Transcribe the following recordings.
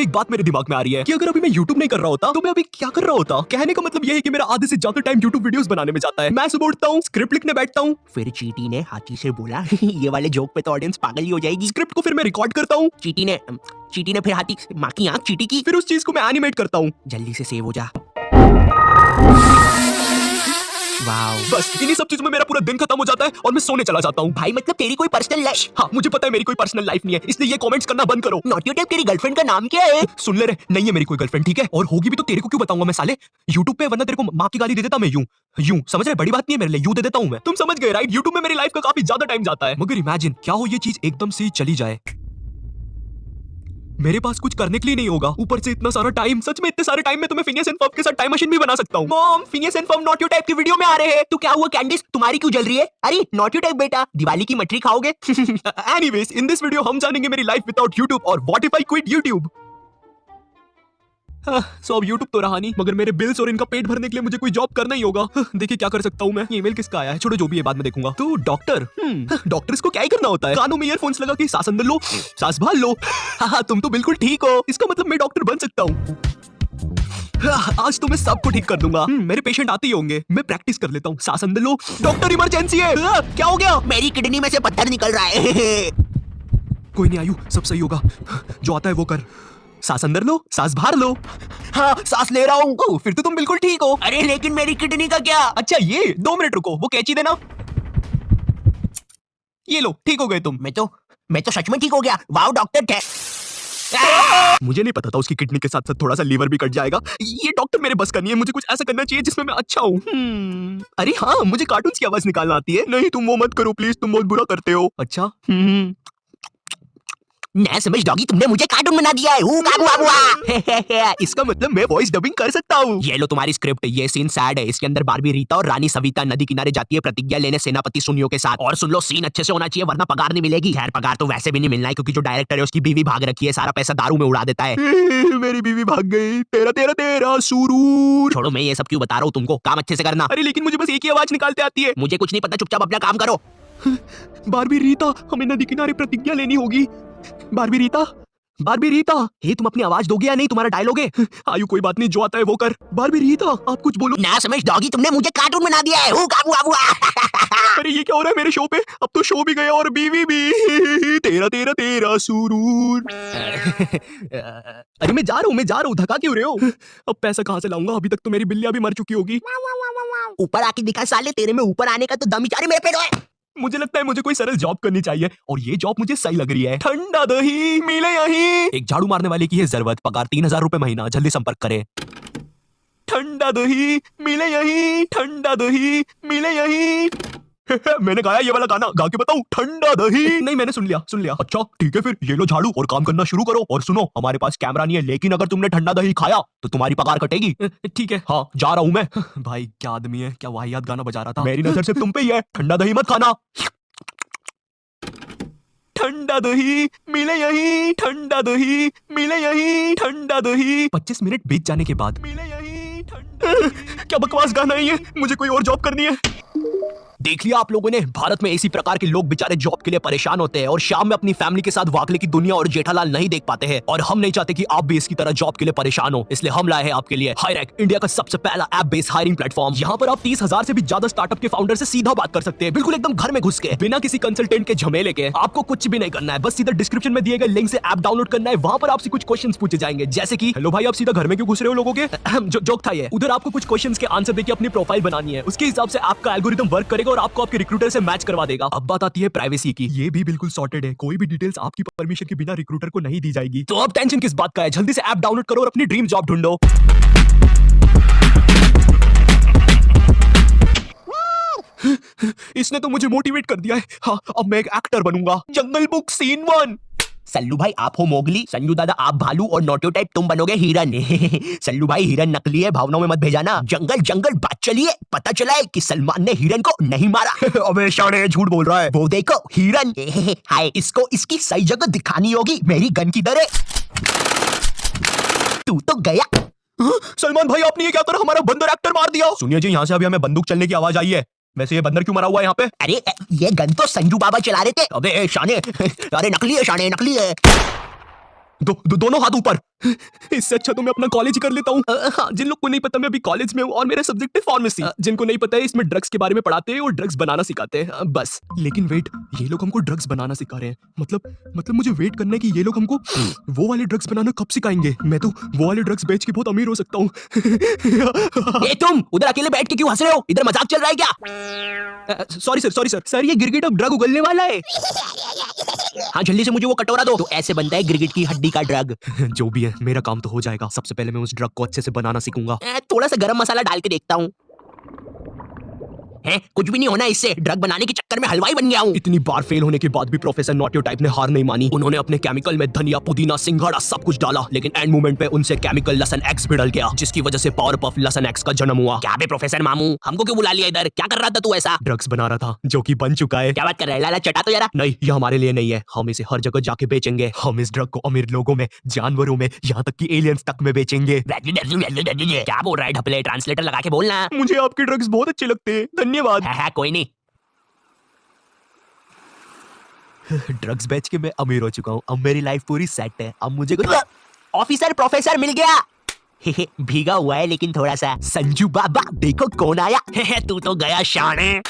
एक बात मेरे दिमाग में आ रही है कि अगर अभी मैं YouTube नहीं कर रहा होता तो मैं अभी क्या कर रहा होता। कहने का मतलब ये है कि मेरा आधे से ज्यादा टाइम YouTube वीडियोस बनाने में जाता है। मैं सुबह उठता हूँ, स्क्रिप्ट लिखने बैठता हूँ। फिर चीटी ने हाथी से बोला ये वाले जोक पे तो ऑडियंस पागल ही हो जाएगी। स्क्रिप्ट को फिर मैं रिकॉर्ड करता हूँ। चीटी ने फिर हाथी माँ की आंख चीटी की। फिर उस चीज को मैं एनिमेट करता हूँ। जल्दी से सेव हो जा। वाओ, बस इन्हीं सब चीजों में मेरा पूरा दिन खत्म हो जाता है और मैं सोने चला जाता हूँ। भाई मतलब तेरी कोई पर्सनल लाइफ? हाँ, मुझे पता है मेरी कोई पर्सनल लाइफ नहीं है, इसलिए ये कमेंट्स करना बंद करो। नॉटी टाइप तेरी गर्लफ्रेंड का नाम क्या है? सुन ले रे, नहीं है मेरी कोई गर्लफ्रेंड, ठीक है? और होगी भी तो तेरे को क्यों बताऊंगा मैं साले? YouTube पे, वरना तेरे को माँ की गाली दे देता मैं यूं समझ रहे? बड़ी बात नहीं है मेरे लिए, यूं दे देता हूं मैं। तुम समझ गए राइट? YouTube में मेरी लाइफ का काफी ज्यादा टाइम जाता है। मगर इमेजिन क्या हो ये चीज एकदम से चली जाए, मेरे पास कुछ करने के लिए नहीं होगा, ऊपर से इतना सारा टाइम। सच में इतने सारे टाइम में तो मैं फिनियस एंड फर्ब के साथ टाइम मशीन भी बना सकता हूँ। Mom, Phineas and Ferb not your type की वीडियो में आ रहे हैं। तो क्या हुआ कैंडिस, तुम्हारी क्यों जल रही है? अरे नॉट योर टाइप बेटा, दिवाली की मठरी खाओगे? एनीवेज, इन दिस वीडियो हम जानेंगे मेरी लाइफ विदाउट YouTube और what if I quit YouTube। सो अब YouTube तो रहा नहीं, मगर मेरे बिल्स और इनका पेट भरने के लिए मुझे कोई जॉब करना ही होगा। देखिए क्या कर सकता हूँ मैं। ये ईमेल किसका आया है? छोड़ो, जो भी है बाद में देखूंगा। तो डॉक्टर, डॉक्टर्स को क्या ही करना होता है? कानों में ईयरफोन्स लगा के सांस अंदर लो, सांस बाहर लो। हाँ, तुम तो बिल्कुल ठीक हो। इसका मतलब मैं डॉक्टर बन सकता हूँ। आज तो मैं सबको ठीक कर दूंगा। मेरे पेशेंट आते ही होंगे, मैं प्रैक्टिस कर लेता हूँ। सांस अंदर लो, डॉक्टर इमरजेंसी है। क्या हो गया? मेरी किडनी में से पत्थर निकल रहा है। कोई नहीं आयु, सब सही होगा। जो आता है वो कर। सांस अंदर लो, सांस बाहर लो। हाँ, सांस ले रहा हूँ। फिर तो तुम बिल्कुल ठीक हो। अरे लेकिन मेरी किडनी का क्या? अच्छा ये 2 मिनट रुको, वो कैंची देना। ये लो, ठीक हो गए तुम। मैं तो सच में ठीक हो गया। Wow doctor. मुझे नहीं पता था उसकी किडनी के साथ साथ थोड़ा सा लीवर भी कट जाएगा। ये डॉक्टर मेरे बस का नहीं है, मुझे कुछ ऐसा करना चाहिए जिसमें मैं अच्छा हूँ। अरे हाँ, मुझे कार्टून्स की आवाज निकालना आती है। नहीं तुम वो मत करो प्लीज, तुम बहुत बुरा करते हो। अच्छा मैं समझ डॉगी, तुमने मुझे कार्टून बना दिया है। इसका मतलब मैं वॉइस डबिंग कर सकता हूँ। ये लो तुम्हारी स्क्रिप्ट। ये सीन सैड है। इसके अंदर बारबी रीता और रानी सविता नदी किनारे जाती है प्रतिज्ञा लेने सेनापति सुनियो के साथ। और सुन लो, सीन अच्छे से होना चाहिए वरना पगार नहीं मिलेगी। खैर पगार तो वैसे भी नहीं मिलना है क्योंकि जो डायरेक्टर है उसकी बीवी भाग रखी है, सारा पैसा दारू में उड़ा देता है। मेरी बीवी भाग गई। तेरा तेरा तेरा सुरूर। छोड़ो, मैं ये सब क्यों बता रहा हूँ तुमको, काम अच्छे से करना। अरे लेकिन मुझे बस एक ही आवाज निकालते आती है। मुझे कुछ नहीं पता, चुपचाप अपना काम करो। बारबी रीता, हमें नदी किनारे प्रतिज्ञा लेनी होगी। बारबी रीता, बारबी रीता, हे तुम अपनी आवाज दोगे या नहीं? तुम्हारा डायलॉग है। आयु कोई बात नहीं, जो आता है वो कर। बारबी रीता, आप कुछ बोलो। ना समझ डॉगी, तुमने मुझे कार्टून बना दिया है। अरे ये क्या हो रहा है मेरे शो पे? अब तो शो भी गया और बीवी भी। तेरा तेरा तेरा सुरूर। अरे मैं जा रहा हूँ, धक्का क्यों रहे हो? अब पैसा कहाँ से लाऊंगा? अभी तक तो मेरी बिल्लियां भी मर चुकी होगी। ऊपर आके दिखा साले, तेरे में ऊपर आने का तो दम ही मेरे पेट में। मुझे लगता है मुझे कोई सरल जॉब करनी चाहिए और ये जॉब मुझे सही लग रही है। ठंडा दही मिले यहीं। एक झाड़ू मारने वाले की है जरूरत, पगार 3000 रुपए महीना। जल्दी संपर्क करें। ठंडा दही मिले यहीं, ठंडा दही मिले यहीं। मैंने गाया ये वाला गाना, गा के बताऊं? ठंडा दही। नहीं, मैंने सुन लिया। अच्छा ठीक है, फिर ये लो झाड़ू और काम करना शुरू करो। और सुनो, हमारे पास कैमरा नहीं है, लेकिन अगर तुमने ठंडा दही खाया तो तुम्हारी पगार कटेगी। ठीक है, हाँ जा रहा हूं मैं। भाई क्या आदमी है, क्या वाहियात गाना बजा रहा था। मेरी नजर सिर्फ तुम पे ही है। ठंडा दही मत खाना। ठंडा दही मिले यहीं, ठंडा दही मिले यहीं, ठंडा दही। 25 मिनट बीत जाने के बाद मिले यहीं ठंडा। क्या बकवास गाना है ये? मुझे कोई और जॉब करनी है। देख लिया आप लोगों ने, भारत में इसी प्रकार के लोग बेचारे जॉब के लिए परेशान होते हैं और शाम में अपनी फैमिली के साथ वाकले की दुनिया और जेठालाल नहीं देख पाते हैं। और हम नहीं चाहते कि आप भी इसकी तरह जॉब के लिए परेशान हो, इसलिए हम लाए हैं आपके लिए हायरैक, इंडिया का सबसे पहला ऐप बेस्ड हायरिंग प्लेटफॉर्म। यहाँ पर आप 30,000 से भी ज्यादा स्टार्टअप के फाउंडर से सीधा बात कर सकते हैं, बिल्कुल एकदम घर में घुस के, बिना किसी कंसल्टेंट के झमेले के। आपको कुछ भी नहीं करना है, बस सीधा डिस्क्रिप्शन में दिए गए लिंक से ऐप डाउनलोड करना है। वहाँ पर आपसे कुछ क्वेश्चंस पूछे जाएंगे, जैसे कि हेलो भाई, आप सीधा घर में क्यों घुस रहे हो लोगों के? जोक था ये। उधर आपको कुछ क्वेश्चंस के आंसर देके अपनी प्रोफाइल बनानी है, उसके हिसाब से आपका एल्गोरिथम वर्क करेगा और आपको आपके रिक्रूटर से मैच करवा देगा। अब बात आती है प्राइवेसी की, ये भी बिल्कुल सॉर्टेड है। कोई भी डिटेल्स आपकी परमिशन के बिना रिक्रूटर को नहीं दी जाएगी। तो अब टेंशन किस बात का है? जल्दी से ऐप डाउनलोड करो और अपनी ड्रीम जॉब ढूंढो। इसने तो मुझे मोटिवेट कर दिया है। हाँ, अब मैं एक एक्टर बनूंगा। जंगल बुक सीन 1। सल्लू भाई आप हो मोगली, संजू दादा आप भालू और नोटो टाइप तुम बनोगे हिरन। सल्लू भाई हिरन नकली है, भावनाओं में मत भेजाना। जंगल जंगल बात चलिए, पता चला है कि सलमान ने हिरन को नहीं मारा। अबे शाने, झूठ बोल रहा है। वो देखो हिरन। हाय, इसको इसकी सही जगह दिखानी होगी। मेरी गन की दर है। तू तो गया। सलमान भाई आपने ये क्या करा? हमारा बंदर एक्टर मार दिया। सुनिए जी, यहाँ से अभी हमें बंदूक चलने की आवाज आई है। वैसे ये बंदर क्यों मरा हुआ है यहाँ पे? अरे ये गन तो संजू बाबा चला रहे थे। अबे शाने, अरे नकली है शाने, नकली है। दोनों हाथ ऊपर। इससे अच्छा तो मैं अपना कॉलेज ही कर लेता हूँ। हाँ, जिन लोग को नहीं पता मैं अभी कॉलेज में हूँ और मेरा सब्जेक्ट है फार्मेसी। जिनको नहीं पता है इसमें ड्रग्स के बारे में पढ़ाते हैं और ड्रग्स बनाना सिखाते हैं, बस। लेकिन वेट, ये लोग हमको ड्रग्स बनाना सिखा रहे हैं, मतलब मुझे वेट करना है कि ये लोग हमको वो वाले ड्रग्स बनाना कब सिखाएंगे। मैं तो वो वाले ड्रग्स बेच के बहुत अमीर हो सकता हूँ। ए तुम उधर अकेले बैठ के क्यों हंस रहे हो? इधर मजाक चल रहा है क्या? सॉरी सर, सर ये गिरगिट अब ड्रग उगलने वाला है। हाँ जल्दी से मुझे वो कटोरा दो। तो ऐसे बनता है गिरगिट की हड्डी का ड्रग। जो भी है, मेरा काम तो हो जाएगा। सबसे पहले मैं उस ड्रग को अच्छे से बनाना सीखूंगा। थोड़ा सा गरम मसाला डाल के देखता हूँ। है कुछ भी नहीं होना इससे। ड्रग बनाने के चक्कर में हलवाई बन गया हूँ। इतनी बार फेल होने के बाद भी प्रोफेसर नॉटियो टाइप ने हार नहीं मानी। उन्होंने अपने केमिकल में धनिया, पुदीना, सिंघाड़ा सब कुछ डाला, लेकिन एंड मोमेंट पे उनसे केमिकल लसन एक्स बिगड़ गया, जिसकी वजह से पावर पफ लसन एक्स का जन्म हुआ। क्या बे प्रोफेसर मामू, हमको क्यों बुला लिया इधर? क्या कर रहा था तू ऐसा? ड्रग्स बना रहा था, जो कि बन चुका है। क्या बात कर रहा है? लाला चटा तो जरा। नहीं, ये हमारे लिए नहीं है। हम इसे हर जगह जाके बेचेंगे। हम इस ड्रग को अमीर लोगों में, जानवरों में, यहाँ तक कि एलियंस तक में बेचेंगे। क्या बोल रहा है ढपले? ट्रांसलेटर लगा के बोलना। मुझे आपके ड्रग्स बहुत अच्छे लगते हैं, धन्यवाद। है कोई नहीं। ड्रग्स बेच के मैं अमीर हो चुका हूँ। अब मेरी लाइफ पूरी सेट है। अब मुझे कुछ ऑफिसर प्रोफेसर मिल गया। भीगा हुआ है लेकिन थोड़ा सा। संजू बाबा देखो कौन आया। तू तो गया शाने।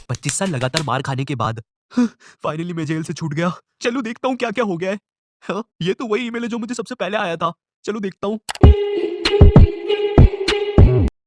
25 साल लगातार मार खाने के बाद फाइनली मैं जेल से छूट गया। चलो देखता हूँ क्या क्या हो गया है। हाँ, ये तो वही ईमेल है जो मुझे सबसे पहले आया था। चलो देखता हूँ।